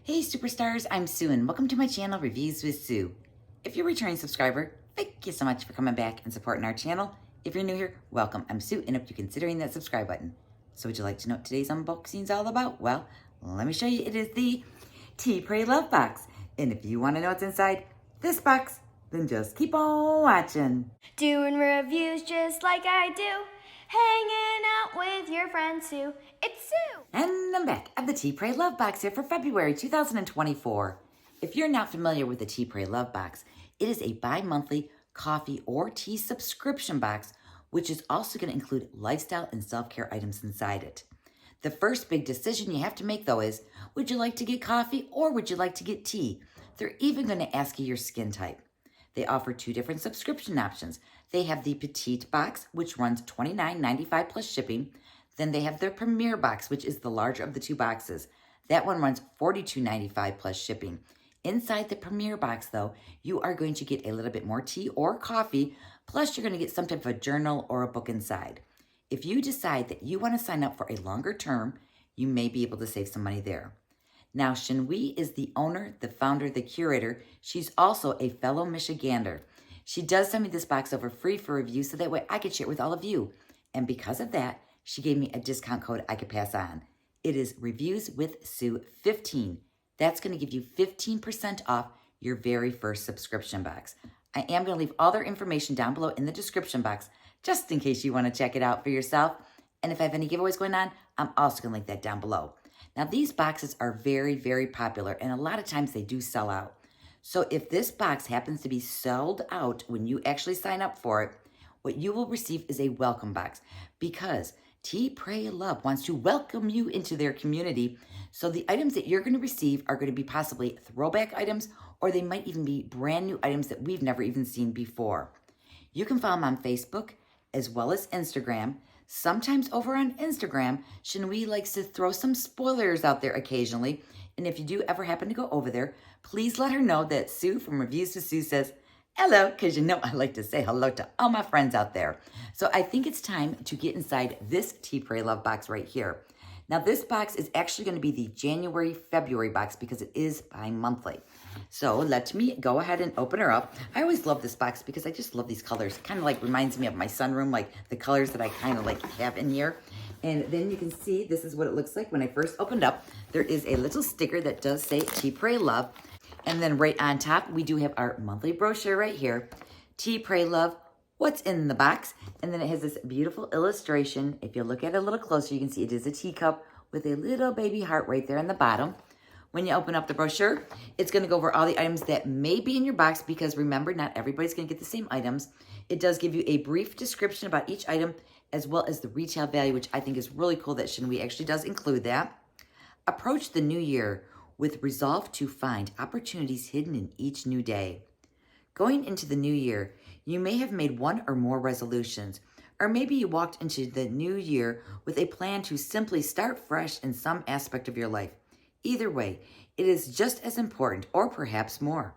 Hey superstars, I'm Sue and welcome to my channel, Reviews with Sue. If you're a returning subscriber, thank you so much for coming back and supporting our channel. If you're new here, welcome. I'm Sue and hope you're considering that subscribe button. So would you like to know what today's unboxing is all about? Well, let me show you. It is the Tea, Pray, Love box. And if you want to know what's inside this box, then just keep on watching. Doing reviews just like I do. Hanging out with your friend Sue. It's Sue! And I'm back at the Tea, Pray, Love box here for February 2024. If you're not familiar with the Tea, Pray, Love box, it is a bi-monthly coffee or tea subscription box, which is also going to include lifestyle and self-care items inside it. The first big decision you have to make, though, is would you like to get coffee or would you like to get tea? They're even going to ask you your skin type. They offer two different subscription options. They have the Petite box, which runs $29.95 plus shipping. Then they have their Premier box, which is the larger of the two boxes. That one runs $42.95 plus shipping. Inside the Premier box, though, you are going to get a little bit more tea or coffee, plus you're going to get some type of a journal or a book inside. If you decide that you want to sign up for a longer term, you may be able to save some money there. Now, Shinwei is the owner, the founder, the curator. She's also a fellow Michigander. She does send me this box over free for review so that way I could share it with all of you. And because of that, she gave me a discount code I could pass on. It is reviewswithsue15. That's going to give you 15% off your very first subscription box. I am going to leave all their information down below in the description box just in case you want to check it out for yourself. And if I have any giveaways going on, I'm also going to link that down below. Now, these boxes are very, very popular, and a lot of times they do sell out. So if this box happens to be sold out when you actually sign up for it, what you will receive is a welcome box because Tea, Pray, Love wants to welcome you into their community. So the items that you're going to receive are going to be possibly throwback items, or they might even be brand new items that we've never even seen before. You can follow them on Facebook as well as Instagram. Sometimes over on Instagram, Shinwei likes to throw some spoilers out there occasionally. And if you do ever happen to go over there, please let her know that Sue from Reviews with Sue says hello, because you know I like to say hello to all my friends out there. So I think it's time to get inside this Tea, Pray, Love box right here. Now this box is actually going to be the January-February box because it is bi-monthly. So let me go ahead and open her up. I always love this box because I just love these colors. Kind of like reminds me of my sunroom, like the colors that I kind of like have in here. And then you can see this is what it looks like when I first opened up. There is a little sticker that does say Tea, Pray, Love. And then right on top, we do have our monthly brochure right here. Tea, Pray, Love, what's in the box? And then it has this beautiful illustration. If you look at it a little closer, you can see it is a teacup with a little baby heart right there in the bottom. When you open up the brochure, it's going to go over all the items that may be in your box because remember, not everybody's going to get the same items. It does give you a brief description about each item as well as the retail value, which I think is really cool that Shinwei actually does include that. Approach the new year with resolve to find opportunities hidden in each new day. Going into the new year, you may have made one or more resolutions, or maybe you walked into the new year with a plan to simply start fresh in some aspect of your life. Either way, it is just as important, or perhaps more,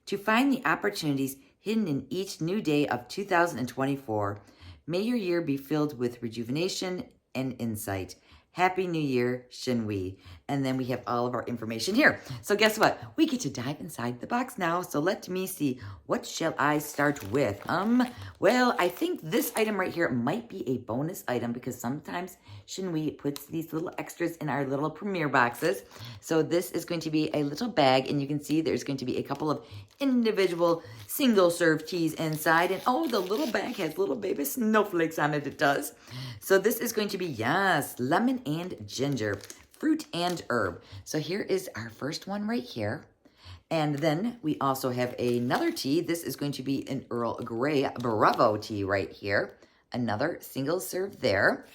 to find the opportunities hidden in each new day of 2024. May your year be filled with rejuvenation and insight. Happy New Year, Shinwei. And then we have all of our information here. So guess what? We get to dive inside the box now. So let me see. What shall I start with? Well, I think this item right here might be a bonus item because sometimes Shinwei puts these little extras in our little Premier boxes. So this is going to be a little bag, and you can see there's going to be a couple of individual single-serve teas inside. And oh, the little bag has little baby snowflakes on it. It does. So this is going to be, yes, lemon and ginger, fruit and herb. So here is our first one right here. And then we also have another tea. This is going to be an Earl Grey Bravo tea right here. Another single serve there.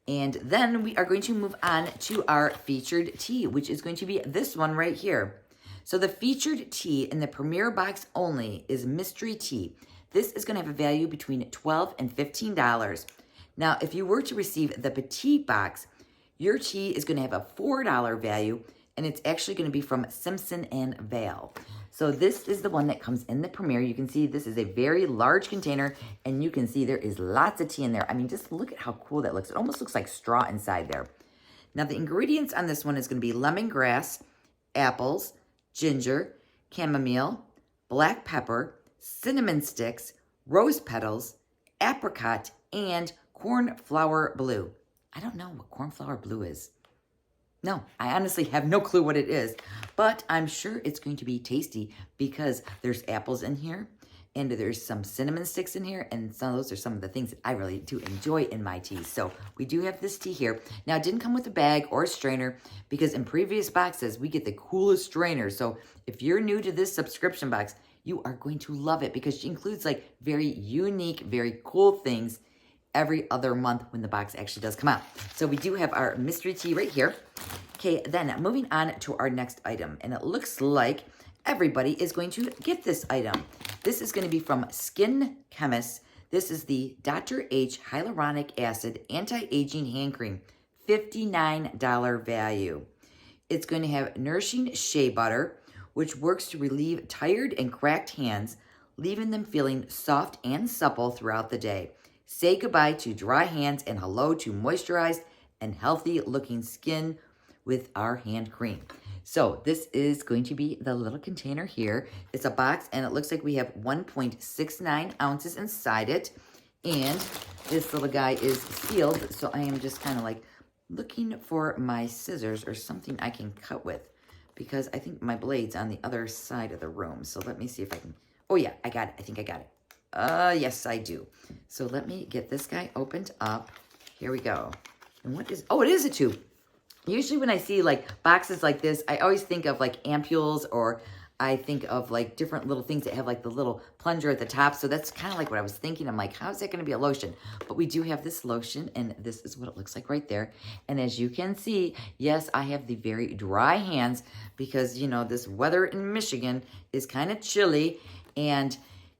And then we are going to move on to our featured tea, which is going to be this one right here. So the featured tea in the Premier box only is mystery tea. This is going to have a value between $12 and $15. Now, if you were to receive the Petite box, your tea is going to have a $4 value, and it's actually going to be from Simpson and Vale. So this is the one that comes in the Premier. You can see this is a very large container, and you can see there is lots of tea in there. I mean, just look at how cool that looks. It almost looks like straw inside there. Now, the ingredients on this one is going to be lemongrass, apples, ginger, chamomile, black pepper, cinnamon sticks, rose petals, apricot, and cornflower blue. I don't know what cornflower blue is. No, I honestly have no clue what it is, but I'm sure it's going to be tasty because there's apples in here and there's some cinnamon sticks in here, and some of those are some of the things that I really do enjoy in my teas. So we do have this tea here. Now, it didn't come with a bag or a strainer because in previous boxes, we get the coolest strainer. So if you're new to this subscription box, you are going to love it because she includes like very unique, very cool things every other month when the box actually does come out. So we do have our mystery tea right here. Okay, then moving on to our next item. And it looks like everybody is going to get this item. This is going to be from Skin Chemist. This is the Dr. H Hyaluronic Acid Anti-Aging Hand Cream. $59 value. It's going to have nourishing shea butter, which works to relieve tired and cracked hands, leaving them feeling soft and supple throughout the day. Say goodbye to dry hands and hello to moisturized and healthy looking skin with our hand cream. So this is going to be the little container here. It's a box and it looks like we have 1.69 ounces inside it. And this little guy is sealed. So I am just kind of like looking for my scissors or something I can cut with because I think my blade's on the other side of the room. So let me see if I can. Oh yeah, I got it. I think I got it. Yes, I do. So let me get this guy opened up. Here we go. And what is, oh, it is a tube. Usually when I see like boxes like this, I always think of like ampules, or I think of like different little things that have like the little plunger at the top. So that's kind of like what I was thinking. I'm like, how is that going to be a lotion? But we do have this lotion, and this is what it looks like right there. And as you can see, yes, I have the very dry hands because, you know, this weather in Michigan is kind of chilly, and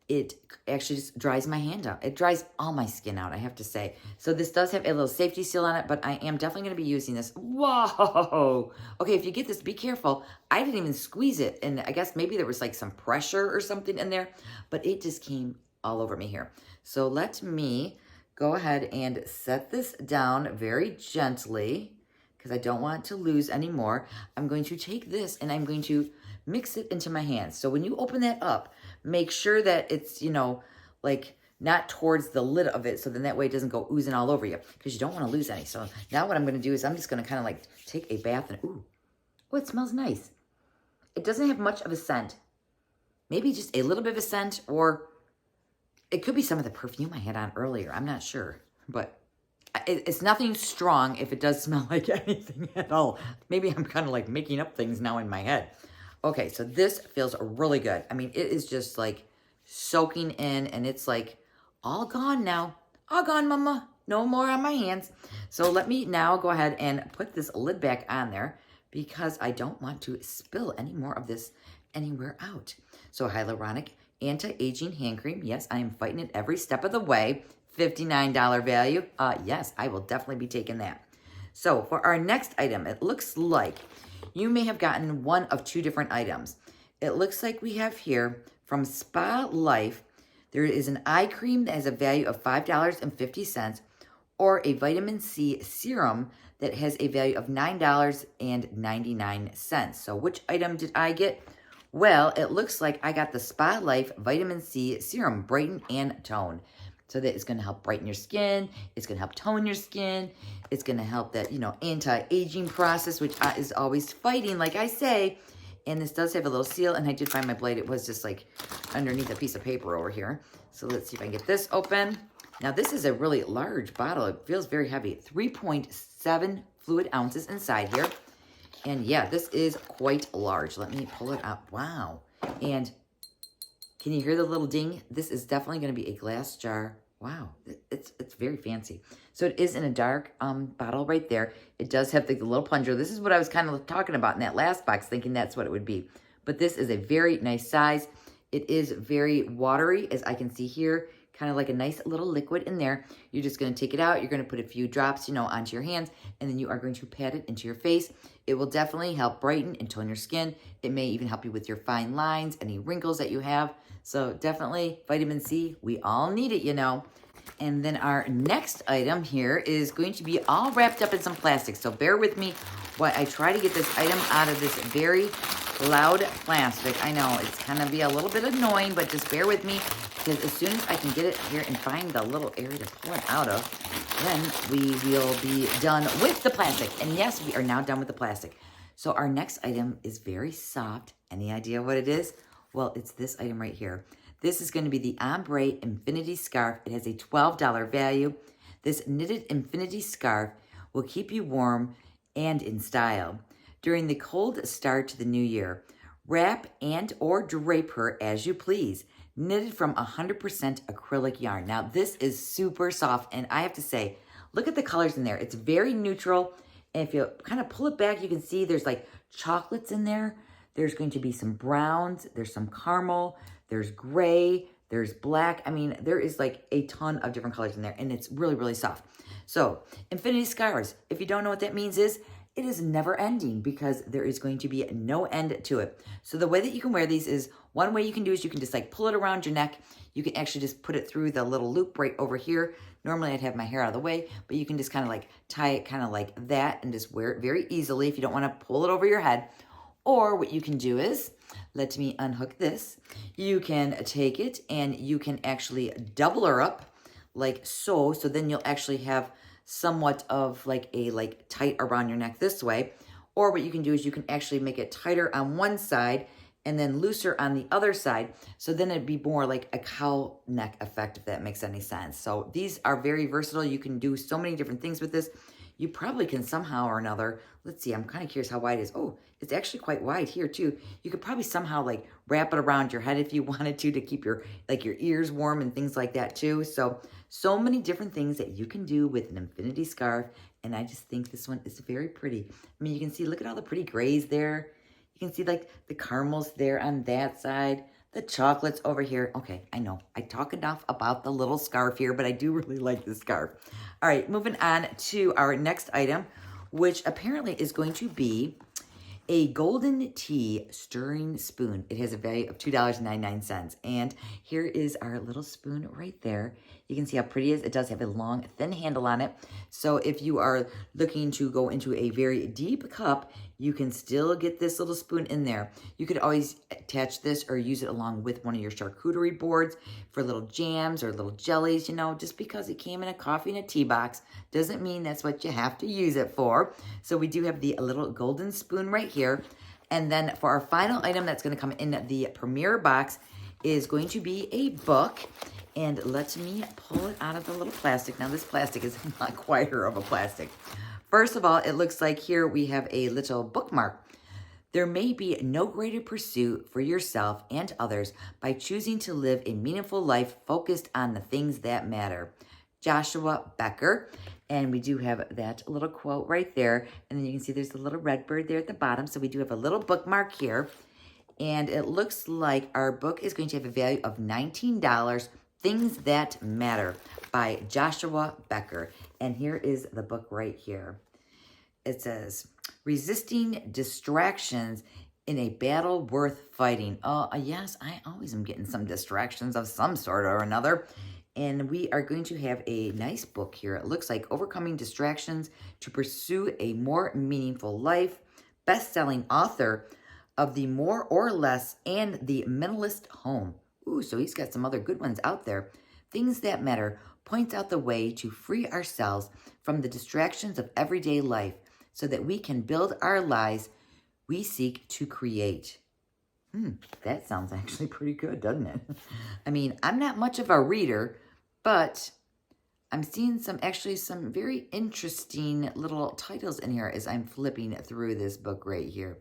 it actually just dries my hand out. It dries all my skin out, I have to say. So this does have a little safety seal on it, but I am definitely going to be using this. Whoa! Okay, if you get this, be careful. I didn't even squeeze it, and I guess maybe there was like some pressure or something in there, but it just came all over me here. So let me go ahead and set this down very gently because I don't want to lose any more. I'm going to take this and I'm going to mix it into my hands. So when you open that up, make sure that it's, you know, like not towards the lid of it, so then that way it doesn't go oozing all over you because you don't want to lose any. So now what I'm going to do is I'm just going to kind of like take a bath and, ooh, oh, it smells nice. It doesn't have much of a scent. Maybe just a little bit of a scent, or it could be some of the perfume I had on earlier. I'm not sure, but it's nothing strong if it does smell like anything at all. Maybe I'm kind of like making up things now in my head. Okay, so this feels really good. I mean, it is just like soaking in, and it's like all gone now. All gone, mama. No more on my hands. So let me now go ahead and put this lid back on there because I don't want to spill any more of this anywhere out. So hyaluronic anti-aging hand cream. Yes, I am fighting it every step of the way. $59 value. Yes, I will definitely be taking that. So for our next item, it looks like you may have gotten one of two different items. It looks like we have here from Spa Life, there is an eye cream that has a value of $5.50 or a vitamin C serum that has a value of $9.99. So which item did I get? Well, it looks like I got the Spa Life Vitamin C Serum Brighten and Tone. So that it's going to help brighten your skin. It's going to help tone your skin. It's going to help that, you know, anti-aging process, which is always fighting, like I say. And this does have a little seal, and I did find my blade. It was just like underneath a piece of paper over here. So let's see if I can get this open. Now, this is a really large bottle. It feels very heavy. 3.7 fluid ounces inside here. And yeah, this is quite large. Let me pull it up. Wow. And can you hear the little ding? This is definitely going to be a glass jar. Wow, it's very fancy. So it is in a dark bottle right there. It does have the little plunger. This is what I was kind of talking about in that last box, thinking that's what it would be. But this is a very nice size. It is very watery, as I can see here. Kind of like a nice little liquid in there. You're just going to take it out. You're going to put a few drops, you know, onto your hands, and then you are going to pat it into your face. It will definitely help brighten and tone your skin. It may even help you with your fine lines, any wrinkles that you have. So definitely vitamin C. We all need it, you know. And then our next item here is going to be all wrapped up in some plastic. So bear with me why I try to get this item out of this very loud plastic. I know it's kind of be a little bit annoying, but just bear with me, because as soon as I can get it here and find the little area to pull it out of, then we will be done with the plastic. And yes, we are now done with the plastic. So our next item is very soft. Any idea what it is? Well, it's this item right here. This is going to be the Ombre Infinity Scarf. It has a $12 value. This knitted infinity scarf will keep you warm and in style during the cold start to the new year. Wrap and or drape her as you please. Knitted from 100% acrylic yarn. Now, this is super soft, and I have to say, look at the colors in there. It's very neutral, and if you kind of pull it back, you can see there's like chocolates in there. There's going to be some browns. There's some caramel. There's gray. There's black. I mean, there is like a ton of different colors in there, and it's really, really soft. So, infinity scarves, if you don't know what that means is, it is never ending because there is going to be no end to it. So the way that you can wear these is, one way you can do is you can just like pull it around your neck. You can actually just put it through the little loop right over here. Normally I'd have my hair out of the way, but you can just kind of like tie it kind of like that and just wear it very easily if you don't want to pull it over your head. Or what you can do is, let me unhook this. You can take it and you can actually double her up like so. So then you'll actually have somewhat of like a tight around your neck this way. Or what you can do is you can actually make it tighter on one side and then looser on the other side. So then it'd be more like a cow neck effect, if that makes any sense. So these are very versatile. You can do so many different things with this. You probably can somehow or another, let's see, I'm kind of curious how wide it is. Oh, it's actually quite wide here too. You could probably somehow like wrap it around your head if you wanted to keep your your ears warm and things like that too. So many different things that you can do with an infinity scarf. And I just think this one is very pretty. I mean, you can see, look at all the pretty grays there. You can see like the caramels there on that side, the chocolates over here. Okay, I know I talk enough about the little scarf here, but I do really like this scarf. All right, moving on to our next item, which apparently is going to be a golden tea stirring spoon. It has a value of $2.99. And here is our little spoon right there. You can see how pretty it is. It does have a long, thin handle on it. So if you are looking to go into a very deep cup, you can still get this little spoon in there. You could always attach this or use it along with one of your charcuterie boards for little jams or little jellies. You know, just because it came in a coffee and a tea box doesn't mean that's what you have to use it for. So we do have the little golden spoon right here. And then for our final item that's going to come in the premiere box is going to be a book. And let me pull it out of the little plastic. Now, this plastic is not quieter of a plastic. First of all, it looks like here we have a little bookmark. There may be no greater pursuit for yourself and others by choosing to live a meaningful life focused on the things that matter. Joshua Becker. And we do have that little quote right there. And then you can see there's a little red bird there at the bottom. So we do have a little bookmark here. And it looks like our book is going to have a value of $19. Things That Matter by Joshua Becker. And here is the book right here. It says, Resisting Distractions in a Battle Worth Fighting. Oh, yes, I always am getting some distractions of some sort or another. And we are going to have a nice book here. It looks like Overcoming Distractions to Pursue a More Meaningful Life. Best-selling author of The More or Less and The Minimalist Home. Ooh, so he's got some other good ones out there. Things That Matter points out the way to free ourselves from the distractions of everyday life so that we can build our lives we seek to create. That sounds actually pretty good, doesn't it? I mean, I'm not much of a reader, but I'm seeing some very interesting little titles in here as I'm flipping through this book right here.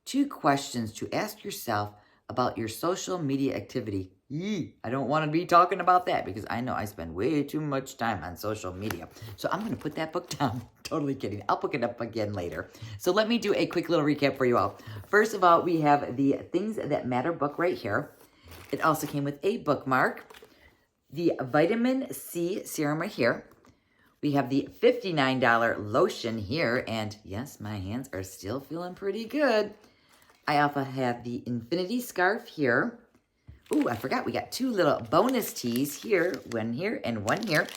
2 questions to ask yourself about your social media activity. I don't want to be talking about that because I know I spend way too much time on social media. So I'm going to put that book down. Totally kidding. I'll pick it up again later. So let me do a quick little recap for you all. First of all, we have the Things That Matter book right here. It also came with a bookmark. The vitamin C serum right here. We have the $59 lotion here. And yes, my hands are still feeling pretty good. I also have the infinity scarf here. Ooh, I forgot we got 2 little bonus teas here. One here and one here.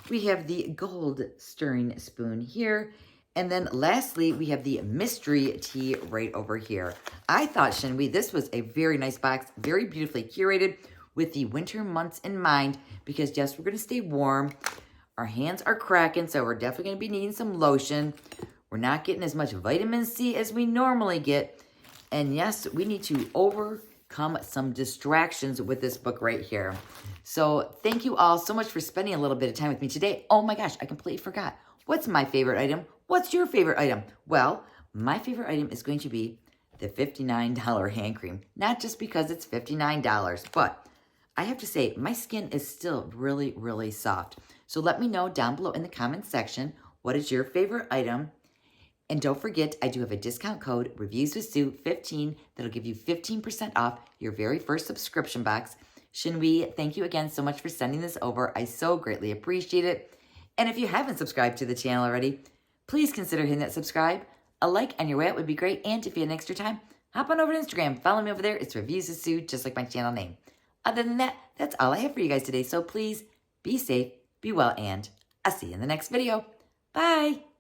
We have the gold stirring spoon here. And then lastly, we have the mystery tea right over here. I thought, Shinwi, this was a very nice box, very beautifully curated with the winter months in mind because, yes, we're going to stay warm. Our hands are cracking, so we're definitely going to be needing some lotion. We're not getting as much vitamin C as we normally get. And yes, we need to overcome some distractions with this book right here. So thank you all so much for spending a little bit of time with me today. Oh my gosh, I completely forgot. What's my favorite item? What's your favorite item? Well, my favorite item is going to be the $59 hand cream. Not just because it's $59, but I have to say my skin is still really, really soft. So let me know down below in the comments section, what is your favorite item? And don't forget, I do have a discount code, reviewswithsue15, that'll give you 15% off your very first subscription box. Shinwi, thank you again so much for sending this over. I so greatly appreciate it. And if you haven't subscribed to the channel already, please consider hitting that subscribe. A like on your way out would be great. And if you had an extra time, hop on over to Instagram. Follow me over there. It's Reviews with Sue, just like my channel name. Other than that, that's all I have for you guys today. So please be safe, be well, and I'll see you in the next video. Bye.